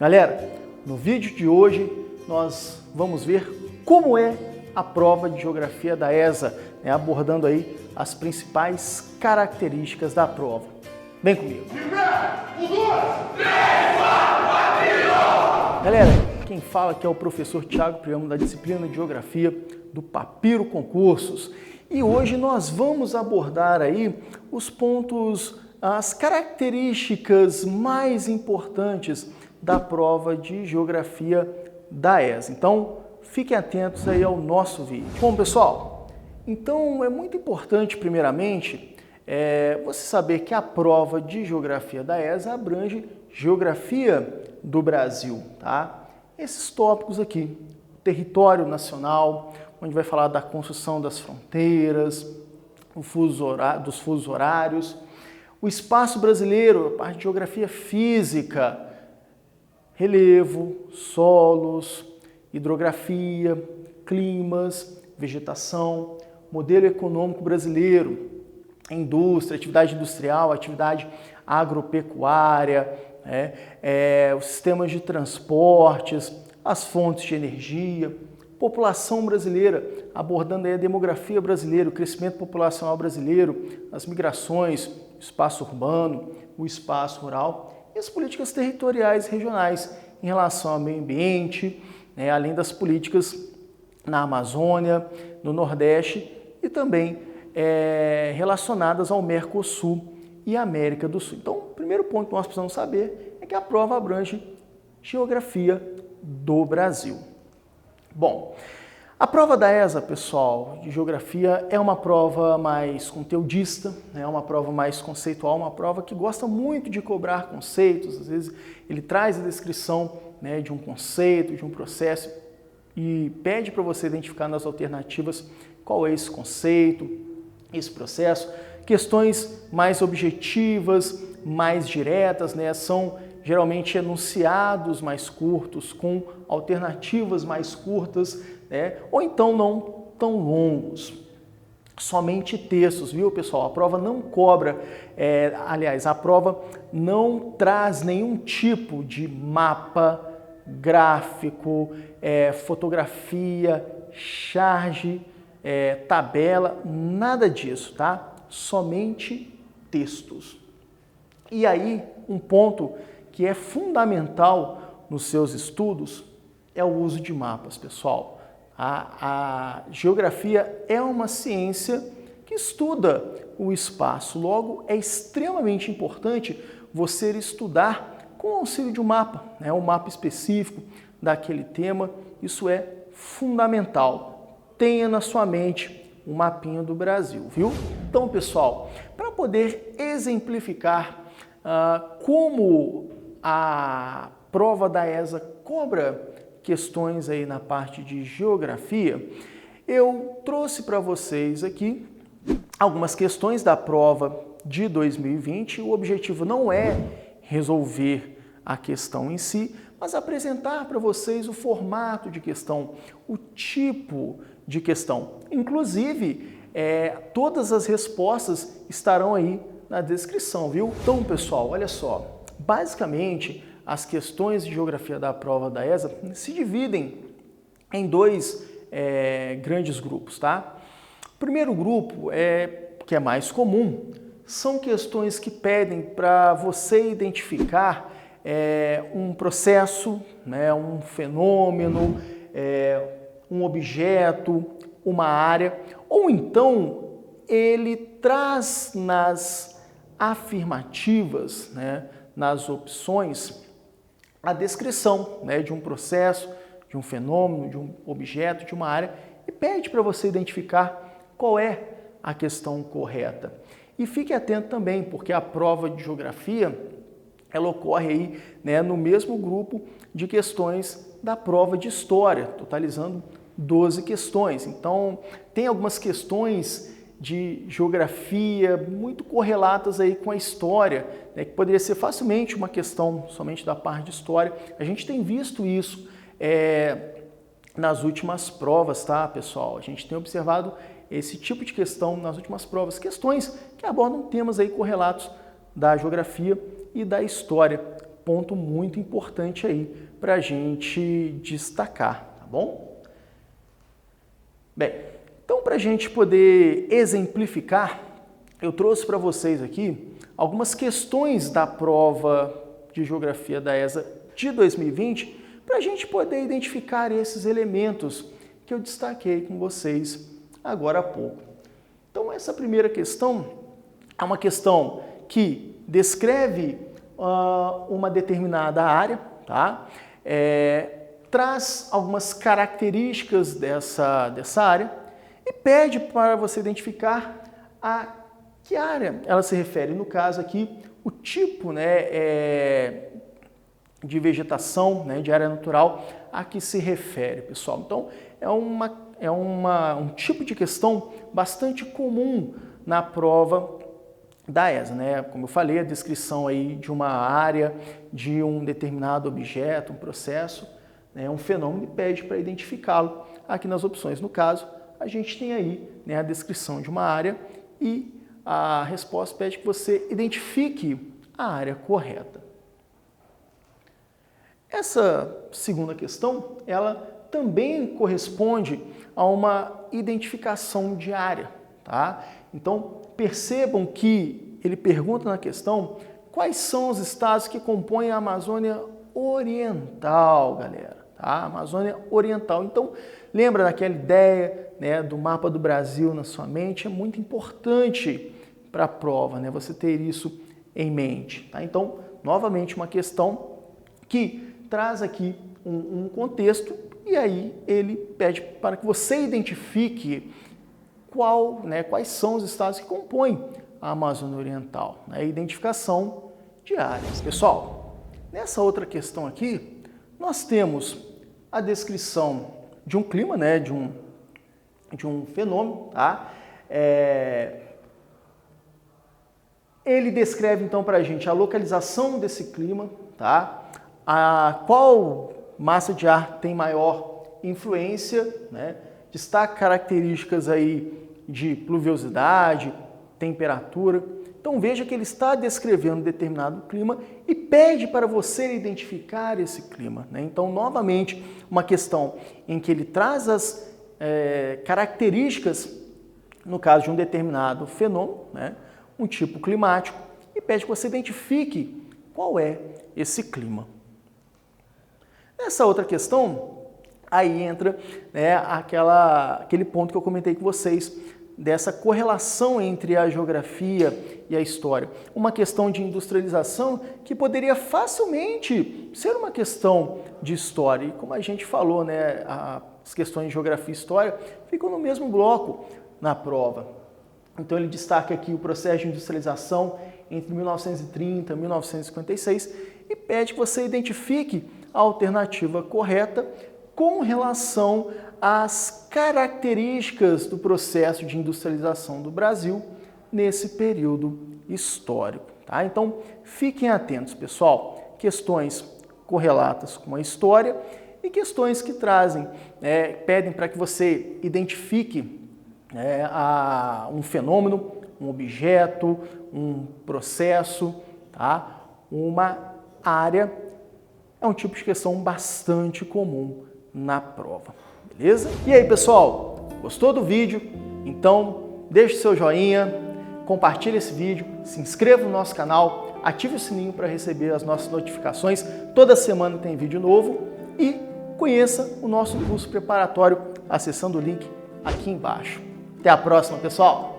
Galera, no vídeo de hoje nós vamos ver como é a prova de Geografia da ESA, abordando aí as principais características da prova. Vem comigo! Galera, quem fala aqui é o professor Thiago Priamo da disciplina de Geografia do Papiro Concursos. E hoje nós vamos abordar aí os pontos, as características mais importantes da prova de Geografia da ESA. Então, fiquem atentos aí ao nosso vídeo. Bom, pessoal, então é muito importante, primeiramente, você saber que a prova de Geografia da ESA abrange Geografia do Brasil, tá? Esses tópicos aqui, território nacional, onde vai falar da construção das fronteiras, dos fusos horários, o espaço brasileiro, a parte de geografia física, relevo, solos, hidrografia, climas, vegetação, modelo econômico brasileiro, indústria, atividade industrial, atividade agropecuária, os sistemas de transportes, as fontes de energia, população brasileira, abordando aí a demografia brasileira, o crescimento populacional brasileiro, as migrações, o espaço urbano, o espaço rural e as políticas territoriais e regionais em relação ao meio ambiente, além das políticas na Amazônia, no Nordeste e também relacionadas ao Mercosul e América do Sul. Então, o primeiro ponto que nós precisamos saber é que a prova abrange Geografia do Brasil. Bom, a prova da ESA, pessoal, de Geografia é uma prova mais conteudista, é uma prova mais conceitual, uma prova que gosta muito de cobrar conceitos. Às vezes ele traz a descrição de um conceito, de um processo e pede para você identificar nas alternativas qual é esse conceito, esse processo. Questões mais objetivas, mais diretas, são geralmente enunciados mais curtos, com alternativas mais curtas, ou então não tão longos. Somente textos, viu, pessoal? A prova não cobra, a prova não traz nenhum tipo de mapa, gráfico, fotografia, charge, tabela, nada disso, tá? Somente textos. E aí, um ponto que é fundamental nos seus estudos é o uso de mapas, pessoal. A geografia é uma ciência que estuda o espaço, logo é extremamente importante você estudar com o auxílio de um mapa, um mapa específico daquele tema. Isso é fundamental. Tenha na sua mente um mapinha do Brasil, viu? Então, pessoal, para poder exemplificar como a prova da ESA cobra questões aí na parte de geografia, eu trouxe para vocês aqui algumas questões da prova de 2020. O objetivo não é resolver a questão em si, mas apresentar para vocês o formato de questão, o tipo de questão. Inclusive, todas as respostas estarão aí na descrição, viu? Então, pessoal, olha só. Basicamente, as questões de geografia da prova da ESA se dividem em dois grandes grupos, tá? O primeiro grupo, que é mais comum, são questões que pedem para você identificar um processo, um fenômeno, um objeto, uma área, ou então ele traz nas afirmativas, nas opções, a descrição de um processo, de um fenômeno, de um objeto, de uma área e pede para você identificar qual é a questão correta. E fique atento também, porque a prova de geografia ela ocorre aí, no mesmo grupo de questões da prova de história, totalizando 12 questões. Então, tem algumas questões de geografia muito correlatas aí com a história, que poderia ser facilmente uma questão somente da parte de história. A gente tem visto isso nas últimas provas, tá, pessoal? A gente tem observado esse tipo de questão nas últimas provas, questões que abordam temas aí correlatos da geografia e da história ponto muito importante aí para a gente destacar, tá bom? Bem, então para a gente poder exemplificar, eu trouxe para vocês aqui algumas questões da prova de Geografia da ESA de 2020 para a gente poder identificar esses elementos que eu destaquei com vocês agora há pouco. Então essa primeira questão é uma questão que descreve uma determinada área, tá? Traz algumas características dessa área e pede para você identificar a que área ela se refere. No caso aqui, o tipo, né, de vegetação, né, de área natural a que se refere, pessoal. Então, é um tipo de questão bastante comum na prova da ESA, né? Como eu falei, a descrição aí de uma área, de um determinado objeto, um processo, né, um fenômeno, e pede para identificá-lo. Aqui nas opções, no caso, a gente tem aí, né, a descrição de uma área e a resposta pede que você identifique a área correta. Essa segunda questão, ela também corresponde a uma identificação de área, tá? Então, percebam que ele pergunta na questão quais são os estados que compõem a Amazônia Oriental, galera, tá? Amazônia Oriental. Então, lembra daquela ideia, né, do mapa do Brasil na sua mente? É muito importante para a prova, né, você ter isso em mente, tá? Então, novamente, uma questão que traz aqui um contexto e aí ele pede para que você identifique quais são os estados que compõem a Amazônia Oriental, né? Identificação de áreas. Pessoal, nessa outra questão aqui, nós temos a descrição de um clima, né? de um fenômeno, tá? Ele descreve então para a gente a localização desse clima, tá? Qual massa de ar tem maior influência, né? Destaca características aí de pluviosidade, temperatura. Então veja que ele está descrevendo determinado clima e pede para você identificar esse clima, né? Então, novamente, uma questão em que ele traz as características, no caso de um determinado fenômeno, né? Um tipo climático, e pede que você identifique qual é esse clima. Nessa outra questão, aí entra, né, aquele ponto que eu comentei com vocês, dessa correlação entre a geografia e a história. Uma questão de industrialização que poderia facilmente ser uma questão de história. E como a gente falou, né, as questões de geografia e história ficam no mesmo bloco na prova. Então ele destaca aqui o processo de industrialização entre 1930 e 1956 e pede que você identifique a alternativa correta com relação às características do processo de industrialização do Brasil nesse período histórico, tá? Então, fiquem atentos, pessoal. Questões correlatas com a história e questões que trazem, pedem para que você identifique um fenômeno, um objeto, um processo, tá? Uma área. É um tipo de questão bastante comum na prova, beleza? E aí, pessoal, gostou do vídeo? Então, deixe seu joinha, compartilhe esse vídeo, se inscreva no nosso canal, ative o sininho para receber as nossas notificações. Toda semana tem vídeo novo e conheça o nosso curso preparatório acessando o link aqui embaixo. Até a próxima, pessoal!